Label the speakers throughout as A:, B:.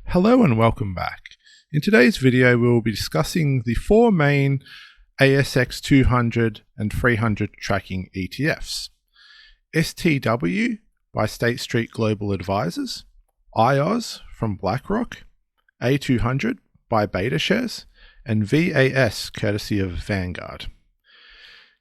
A: Hello and welcome back. In today's video we will be discussing the four main ASX 200 and 300 tracking ETFs. STW by State Street Global Advisors, IOZ from Blackrock, A200 by Betashares, and VAS courtesy of Vanguard.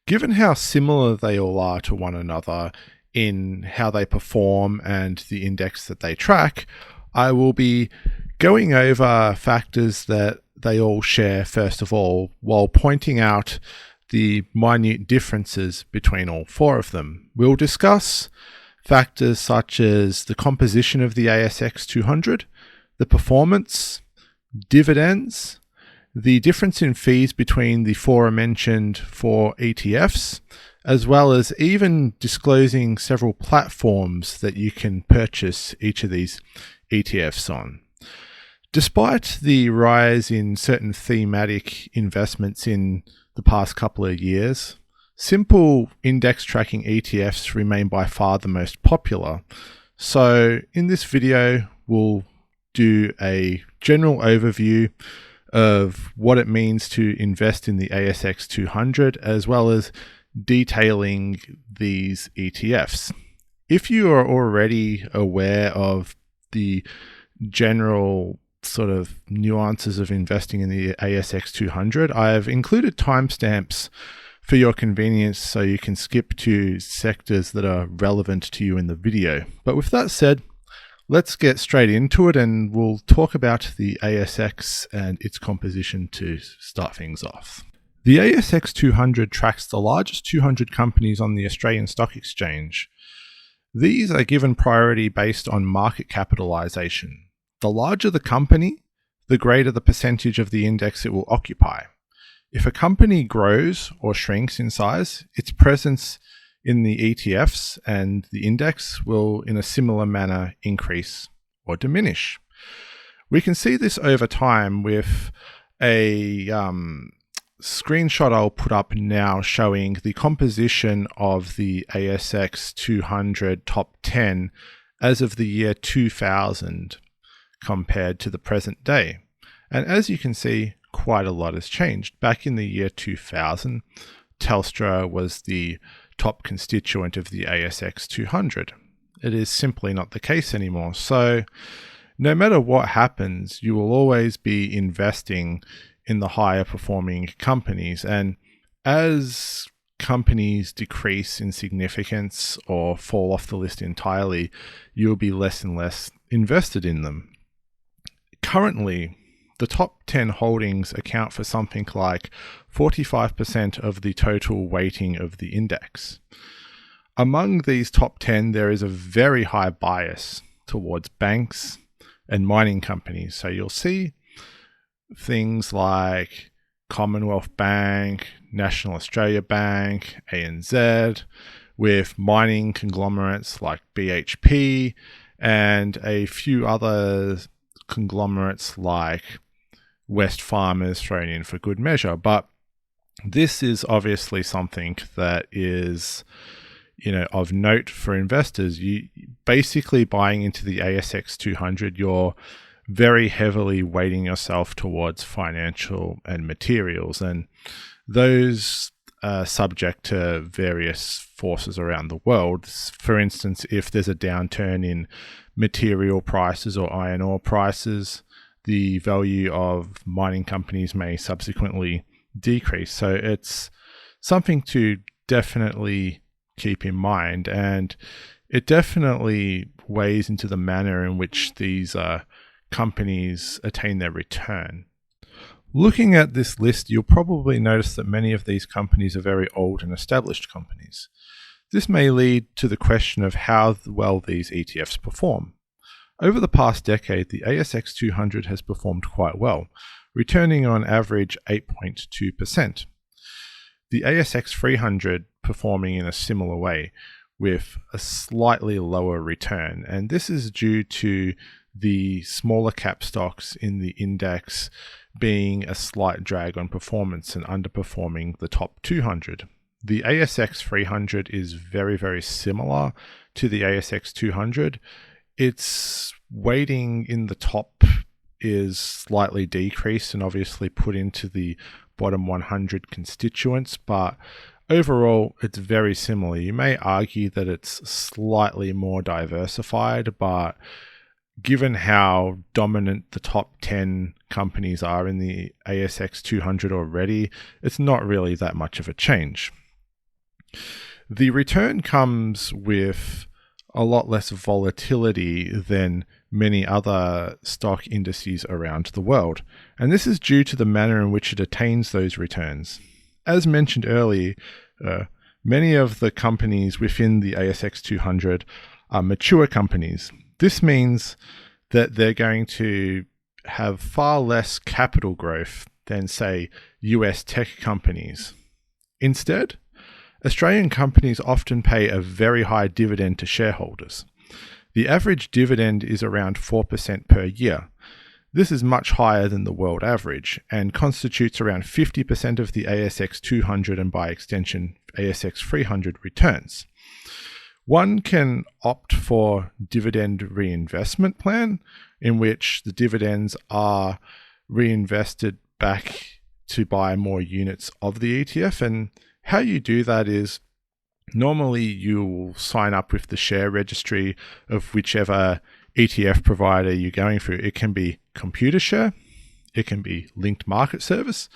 A: Given how similar they all are to one another in how they perform and the index that they track, I will be going over factors that they all share first of all, while pointing out the minute differences between all four of them. We'll discuss factors such as the composition of the ASX 200, the performance, dividends, the difference in fees between the aforementioned four ETFs, as well as even disclosing several platforms that you can purchase each of these ETFs on. Despite the rise in certain thematic investments in the past couple of years, simple index tracking ETFs remain by far the most popular. So in this video, we'll do a general overview of what it means to invest in the ASX 200, as well as detailing these ETFs. If you are already aware of the general sort of nuances of investing in the ASX 200, I have included timestamps for your convenience so you can skip to sectors that are relevant to you in the video. But with that said, let's get straight into it and we'll talk about the ASX and its composition to start things off. The ASX 200 tracks the largest 200 companies on the Australian Stock Exchange. These are given priority based on market capitalisation. The larger the company, the greater the percentage of the index it will occupy. If a company grows or shrinks in size, its presence in the ETFs and the index will in a similar manner increase or diminish. We can see this over time with a screenshot I'll put up now showing the composition of the ASX 200 top 10 as of the year 2000 compared to the present day. And as you can see, quite a lot has changed. Back in the year 2000, Telstra was the top constituent of the ASX 200. It is simply not the case anymore. So no matter what happens, you will always be investing in the higher performing companies. And as companies decrease in significance or fall off the list entirely, you'll be less and less invested in them. Currently, the top 10 holdings account for something like 45% of the total weighting of the index. Among these top 10, there is a very high bias towards banks and mining companies. So you'll see things like Commonwealth Bank, National Australia Bank, ANZ, with mining conglomerates like BHP and a few other conglomerates like Wesfarmers thrown in for good measure. But this is obviously something that is, of note for investors. You basically buying into the ASX 200, you're very heavily weighting yourself towards financial and materials, and those are subject to various forces around the world. For instance, if there's a downturn in material prices or iron ore prices, the value of mining companies may subsequently decrease. So it's something to definitely keep in mind, and it definitely weighs into the manner in which these companies attain their return. Looking at this list, you'll probably notice that many of these companies are very old and established companies. This may lead to the question of how well these ETFs perform. Over the past decade, the ASX 200 has performed quite well, returning on average 8.2%. The ASX 300 performing in a similar way with a slightly lower return, and this is due to the smaller cap stocks in the index being a slight drag on performance and underperforming the top 200. The ASX 300 is very, very similar to the ASX 200. Its weighting in the top is slightly decreased and obviously put into the bottom 100 constituents, but overall it's very similar. You may argue that it's slightly more diversified, but given how dominant the top 10 companies are in the ASX 200 already, it's not really that much of a change. The return comes with a lot less volatility than many other stock indices around the world, and this is due to the manner in which it attains those returns. As mentioned earlier, many of the companies within the ASX 200 are mature companies. This means that they're going to have far less capital growth than, say, US tech companies. Instead, Australian companies often pay a very high dividend to shareholders. The average dividend is around 4% per year. This is much higher than the world average and constitutes around 50% of the ASX 200 and by extension ASX 300 returns. One can opt for dividend reinvestment plan, in which the dividends are reinvested back to buy more units of the ETF. And how you do that is normally you will sign up with the share registry of whichever ETF provider you're going through. It can be Computershare, it can be Linked Market Service,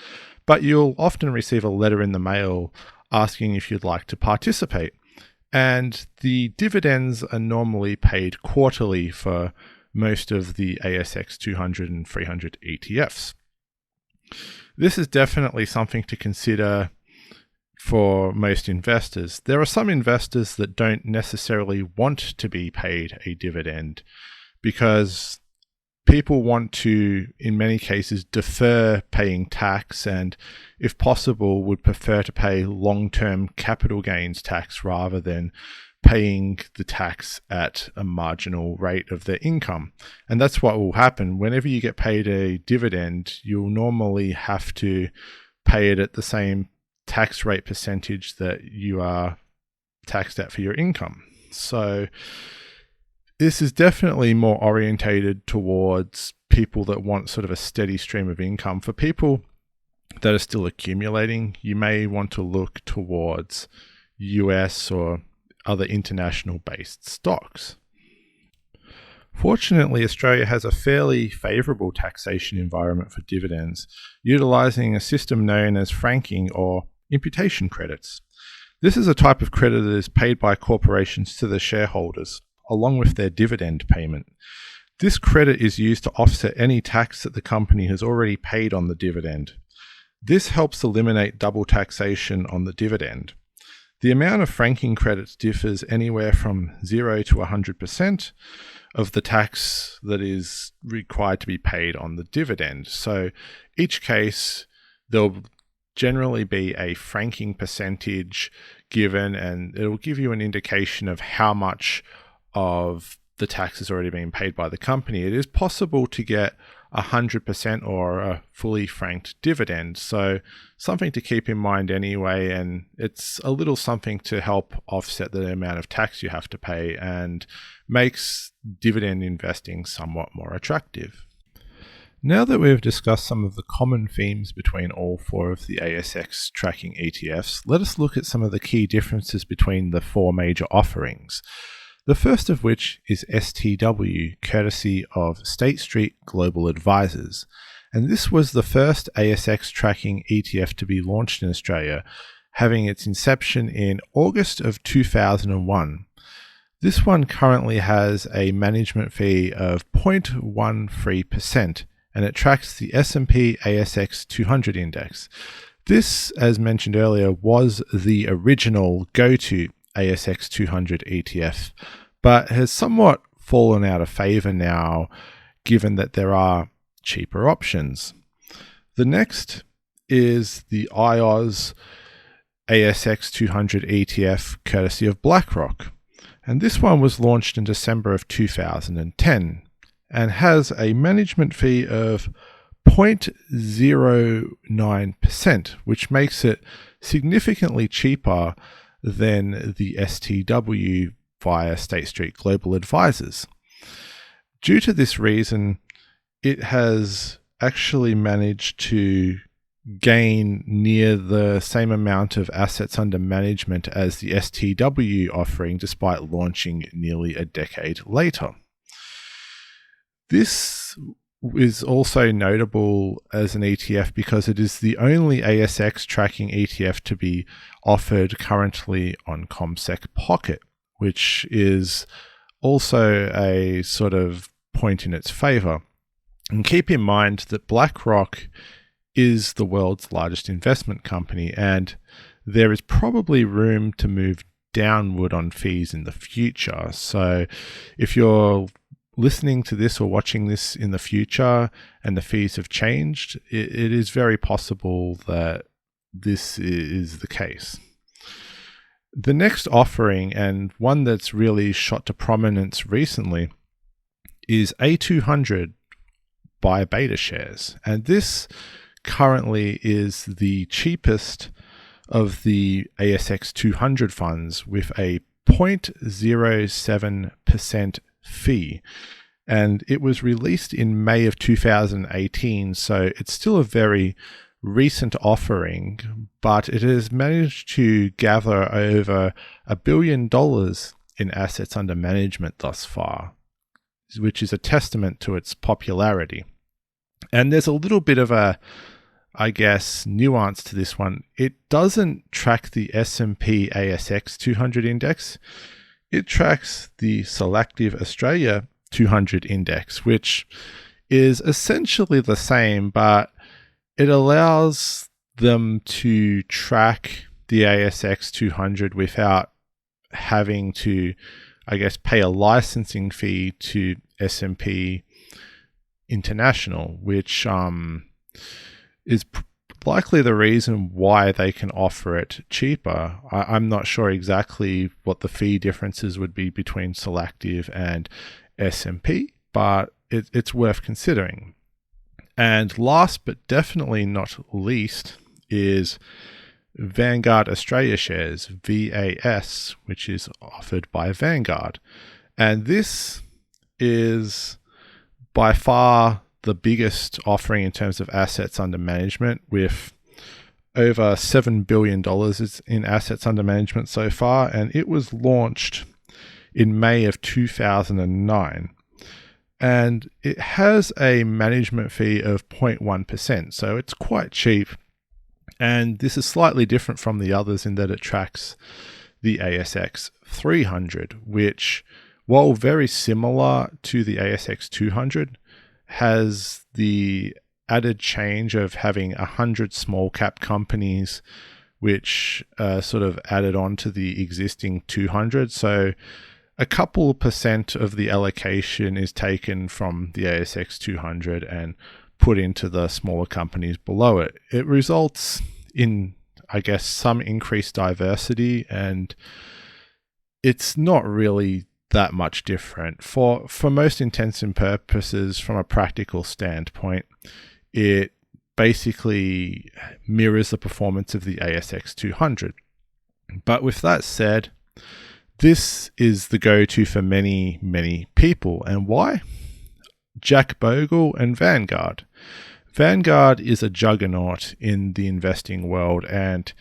A: but you'll often receive a letter in the mail asking if you'd like to participate. And the dividends are normally paid quarterly for most of the ASX 200 and 300 ETFs. This is definitely something to consider for most investors. There are some investors that don't necessarily want to be paid a dividend because people want to, in many cases, defer paying tax and, if possible, would prefer to pay long-term capital gains tax rather than paying the tax at a marginal rate of their income. And that's what will happen. Whenever you get paid a dividend, you'll normally have to pay it at the same tax rate percentage that you are taxed at for your income. So this is definitely more orientated towards people that want sort of a steady stream of income. For people that are still accumulating, you may want to look towards US or other international based stocks. Fortunately, Australia has a fairly favourable taxation environment for dividends, utilising a system known as franking or imputation credits. This is a type of credit that is paid by corporations to their shareholders, along with their dividend payment. This credit is used to offset any tax that the company has already paid on the dividend. This helps eliminate double taxation on the dividend. The amount of franking credits differs anywhere from 0 to 100% of the tax that is required to be paid on the dividend. So each case, there'll generally be a franking percentage given, and it'll give you an indication of how much of the tax has already been paid by the company. It is possible to get 100% or a fully franked dividend, so something to keep in mind anyway, and it's a little something to help offset the amount of tax you have to pay and makes dividend investing somewhat more attractive. Now that we've discussed some of the common themes between all four of the ASX tracking ETFs, let us look at some of the key differences between the four major offerings. The first of which is STW, courtesy of State Street Global Advisors. And this was the first ASX tracking ETF to be launched in Australia, having its inception in August of 2001. This one currently has a management fee of 0.13%, and it tracks the S&P ASX 200 index. This, as mentioned earlier, was the original go-to ASX 200 ETF, but has somewhat fallen out of favor now, given that there are cheaper options. The next is the IOZ ASX 200 ETF, courtesy of Blackrock. And this one was launched in December of 2010 and has a management fee of 0.09%, which makes it significantly cheaper than the STW via State Street Global Advisors. Due to this reason, it has actually managed to gain near the same amount of assets under management as the STW offering, despite launching nearly a decade later. This is also notable as an ETF because it is the only ASX tracking ETF to be offered currently on CommSec Pocket, which is also a sort of point in its favor. And keep in mind that BlackRock is the world's largest investment company, and there is probably room to move downward on fees in the future. So if you're listening to this or watching this in the future and the fees have changed, it is very possible that this is the case. The next offering, and one that's really shot to prominence recently, is A200 by Betashares. And this currently is the cheapest of the ASX 200 funds with a 0.07% fee. And it was released in May of 2018, so it's still a very recent offering, but it has managed to gather over $1 billion in assets under management thus far, which is a testament to its popularity. And there's a little bit of a, I guess, nuance to this one. It doesn't track the S&P ASX 200 index. It tracks the Selective Australia 200 index, which is essentially the same, but it allows them to track the ASX 200 without having to, I guess, pay a licensing fee to S&P International, which is likely the reason why they can offer it cheaper. I'm not sure exactly what the fee differences would be between Selective and S&P, but it's worth considering. And last but definitely not least is Vanguard Australia Shares VAS, which is offered by Vanguard. And this is by far the biggest offering in terms of assets under management, with over $7 billion in assets under management so far. And it was launched in May of 2009. And it has a management fee of 0.1%, so it's quite cheap. And this is slightly different from the others in that it tracks the ASX 300, which, while very similar to the ASX 200, has the added change of having 100 small cap companies, which sort of added on to the existing 200. So a couple % of the allocation is taken from the ASX 200 and put into the smaller companies below it. It results in, I guess, some increased diversity, and it's not really that much different. For most intents and purposes, from a practical standpoint, it basically mirrors the performance of the ASX 200. But with that said, this is the go-to for many, many people. And why? Jack Bogle and Vanguard. Vanguard is a juggernaut in the investing world, and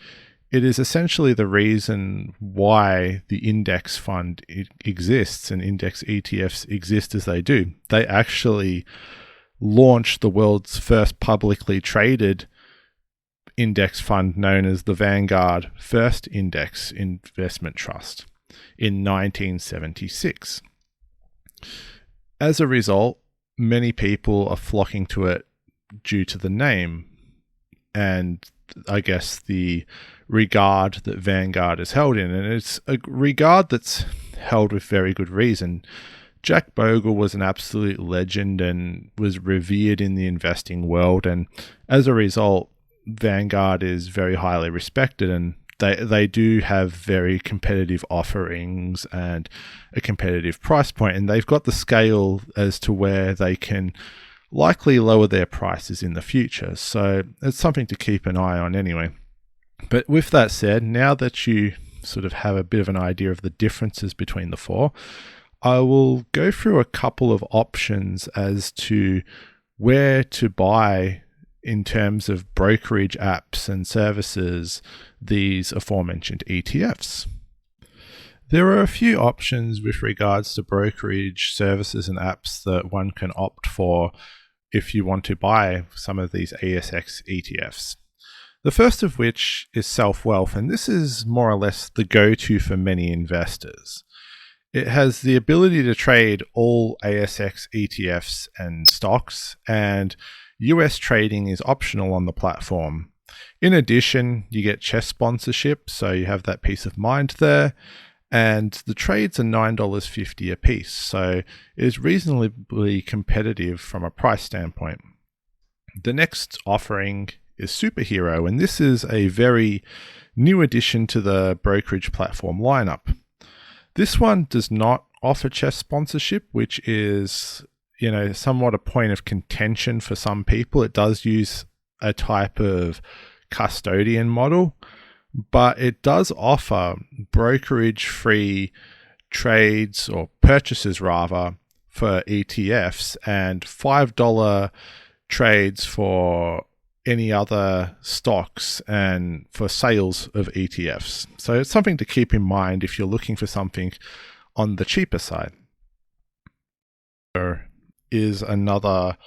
A: it is essentially the reason why the index fund exists and index ETFs exist as they do. They actually launched the world's first publicly traded index fund known as the Vanguard First Index Investment Trust in 1976. As a result, many people are flocking to it due to the name and, I guess, the regard that Vanguard is held in. And it's a regard that's held with very good reason. Jack Bogle was an absolute legend and was revered in the investing world. And as a result, Vanguard is very highly respected, and they do have very competitive offerings and a competitive price point, and they've got the scale as to where they can likely lower their prices in the future. So it's something to keep an eye on anyway. But with that said, now that you sort of have a bit of an idea of the differences between the four, I will go through a couple of options as to where to buy in terms of brokerage apps and services these aforementioned ETFs. There are a few options with regards to brokerage services and apps that one can opt for if you want to buy some of these ASX ETFs. The first of which is Self-Wealth, and this is more or less the go-to for many investors. It has the ability to trade all ASX ETFs and stocks, and US trading is optional on the platform. In addition, you get CHESS sponsorship, so you have that peace of mind there. And the trades are $9.50 a piece, so it is reasonably competitive from a price standpoint. The next offering is Superhero, and this is a very new addition to the brokerage platform lineup. This one does not offer CHESS sponsorship, which is, somewhat a point of contention for some people. It does use a type of custodian model, but it does offer brokerage-free trades or purchases rather for ETFs and $5 trades for any other stocks and for sales of ETFs. So it's something to keep in mind if you're looking for something on the cheaper side. There is another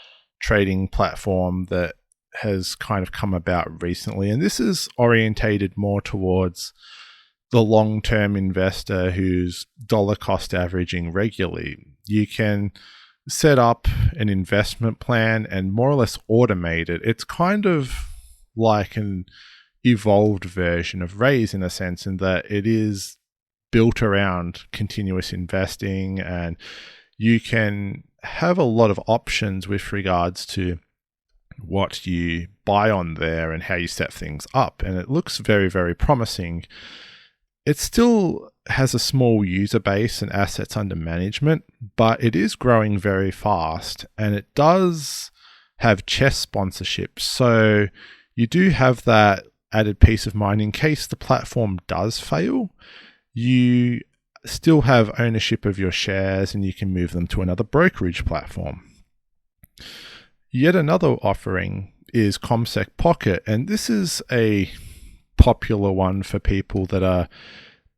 A: trading platform that has kind of come about recently, and this is orientated more towards the long-term investor who's dollar cost averaging regularly. You can set up an investment plan and more or less automate it. It's kind of like an evolved version of Raiz in a sense, in that it is built around continuous investing, and you can have a lot of options with regards to what you buy on there and how you set things up, and it looks very, very promising. It still has a small user base and assets under management, but it is growing very fast, and it does have CHESS sponsorship, so you do have that added peace of mind in case the platform does fail. You still have ownership of your shares and you can move them to another brokerage platform. Yet another offering is CommSec Pocket, and this is a popular one for people that are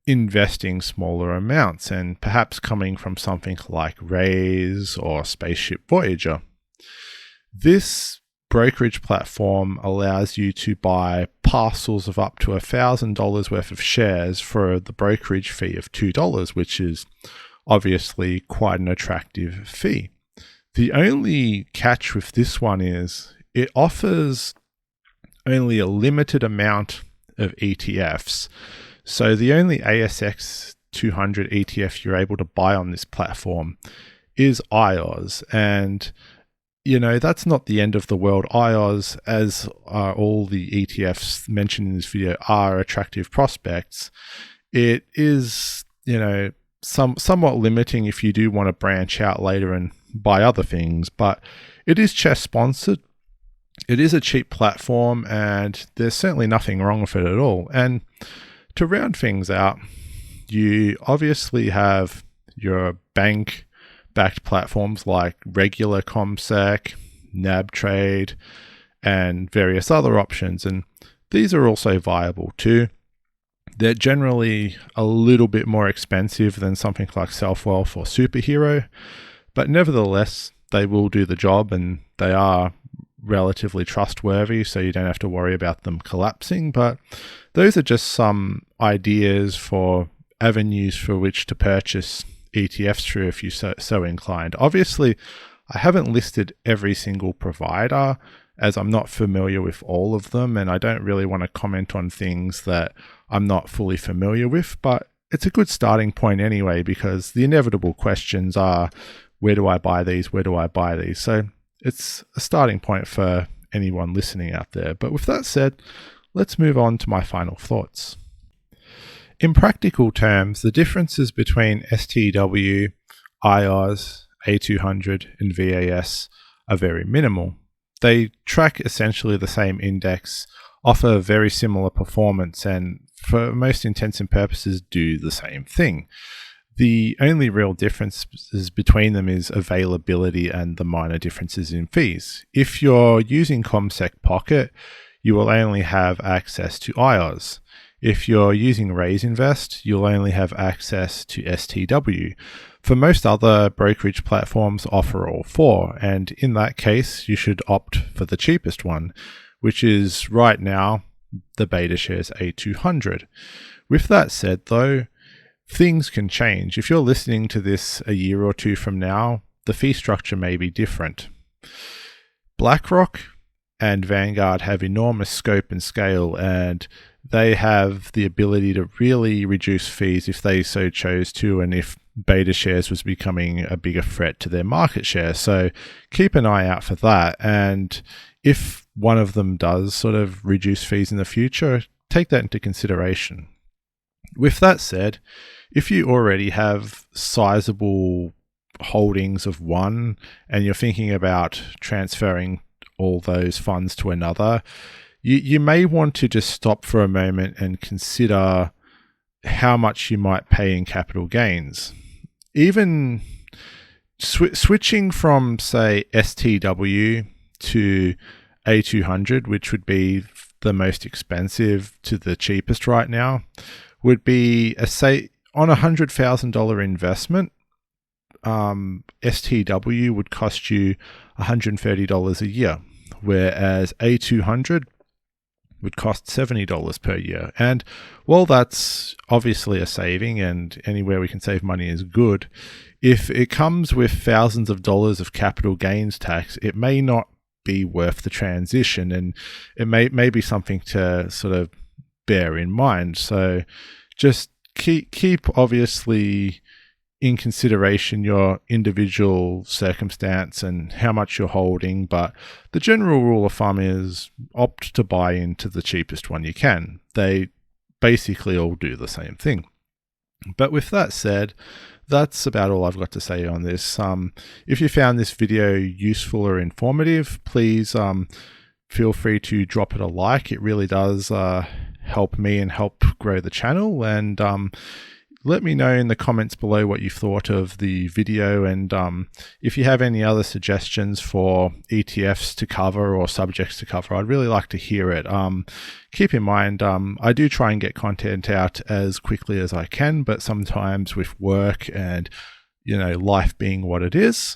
A: investing smaller amounts and perhaps coming from something like Raiz or Spaceship Voyager. This brokerage platform allows you to buy parcels of up to $1,000 worth of shares for the brokerage fee of $2, which is obviously quite an attractive fee. The only catch with this one is it offers only a limited amount of ETFs. So the only ASX 200 ETF you're able to buy on this platform is IOZ. And, that's not the end of the world. IOZ, as are all the ETFs mentioned in this video, are attractive prospects. It is, somewhat limiting if you do want to branch out later and buy other things, but it is CHESS sponsored. It is a cheap platform, and there's certainly nothing wrong with it at all. And to round things out, you obviously have your bank-backed platforms like regular CommSec, NabTrade, and various other options, and these are also viable too. They're generally a little bit more expensive than something like Self-Wealth or Superhero, but nevertheless, they will do the job and they are relatively trustworthy, so you don't have to worry about them collapsing. But those are just some ideas for avenues for which to purchase ETFs through if you're so inclined. Obviously, I haven't listed every single provider as I'm not familiar with all of them, and I don't really want to comment on things that I'm not fully familiar with, but it's a good starting point anyway, because the inevitable questions are, where do I buy these? Where do I buy these? So it's a starting point for anyone listening out there. But with that said, let's move on to my final thoughts. In practical terms, the differences between STW, IOZ, A200, and VAS are very minimal. They track essentially the same index, offer very similar performance, and for most intents and purposes do the same thing. The only real differences between them is availability and the minor differences in fees. If you're using CommSec Pocket, you will only have access to IOZ. If you're using Raiz Invest, you'll only have access to STW. For most other brokerage platforms offer all four, and in that case, you should opt for the cheapest one, which is right now the Betashares A200. With that said though, things can change. If you're listening to this a year or two from now, the fee structure may be different. Blackrock and Vanguard have enormous scope and scale, and they have the ability to really reduce fees if they so chose to, and if Betashares was becoming a bigger threat to their market share. So keep an eye out for that. And if one of them does sort of reduce fees in the future, take that into consideration. With that said, if you already have sizable holdings of one and you're thinking about transferring all those funds to another, you may want to just stop for a moment and consider how much you might pay in capital gains. Even switching from, say, STW to A200, which would be the most expensive, to the cheapest right now, would be on a $100,000 investment. STW would cost you $130 a year, whereas A200 would cost $70 per year. And while that's obviously a saving, and anywhere we can save money is good, if it comes with thousands of dollars of capital gains tax, it may not be worth the transition, and it may be something to sort of bear in mind. So just keep obviously in consideration your individual circumstance and how much you're holding, but the general rule of thumb is opt to buy into the cheapest one you can. They basically all do the same thing. But with that said, that's about all I've got to say on this. If you found this video useful or informative, please feel free to drop it a like. It really does help me and help grow the channel. And let me know in the comments below what you thought of the video, and if you have any other suggestions for ETFs to cover or subjects to cover, I'd really like to hear it. Keep in mind, I do try and get content out as quickly as I can, but sometimes with work and life being what it is,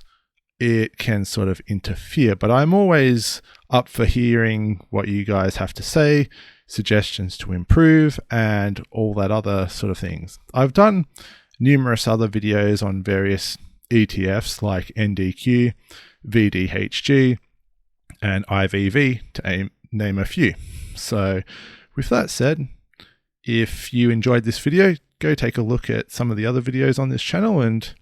A: it can sort of interfere. But I'm always up for hearing what you guys have to say, suggestions to improve, and all that other sort of things. I've done numerous other videos on various ETFs like NDQ, VDHG, and IVV, to name a few. So with that said, if you enjoyed this video, go take a look at some of the other videos on this channel, and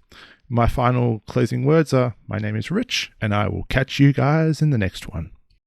A: my final closing words are, my name is Rich, and I will catch you guys in the next one.